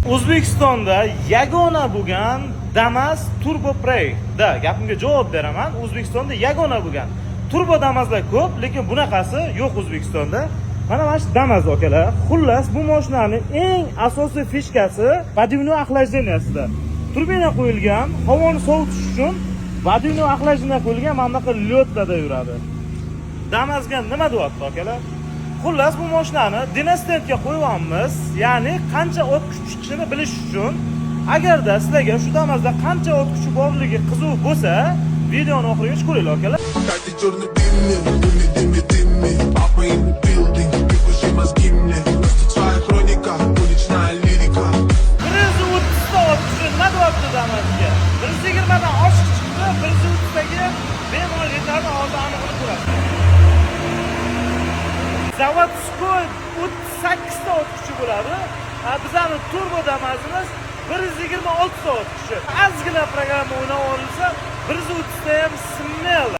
O'zbekistonda yagona bo'lgan Damas Turbo Prey da gapimga javob beraman. O'zbekistonda yagona bo'lgan turbo Damaslar ko'p, lekin bunaqasi yo'q O'zbekistonda. Mana shu Damas akalar. Xullas, bu mashinaning eng asosiy fishkasi подвижной охлаждениясida. Turbina qo'yilgan, havoni sovutish uchun подвижной охлаждение qo'yilgan, mana bunaqa lyotlarda yuradi. Damasga nima deyapti akalar? Xullas, bu mashinani dinastentga qo'yganmiz, ya'ni qancha o't kuchi chiqishini bilish uchun. Agarda sizlarga shu Damasda qancha o't kuchi borligi qiziq bo'lsa, videoni oxirigacha ko'ringlar akalar. Damasga 120 dan oshiq chiqdi, 130dagi bemalol yetadi, hozir aniqini ko'rasiz. Zavodskoy 38 ta o't kuchi bo'ladi. Bizning turbo Damasimiz 126 ta o't kuchi. Ozgina programma o'ynab olsa, 130 ta ham smel.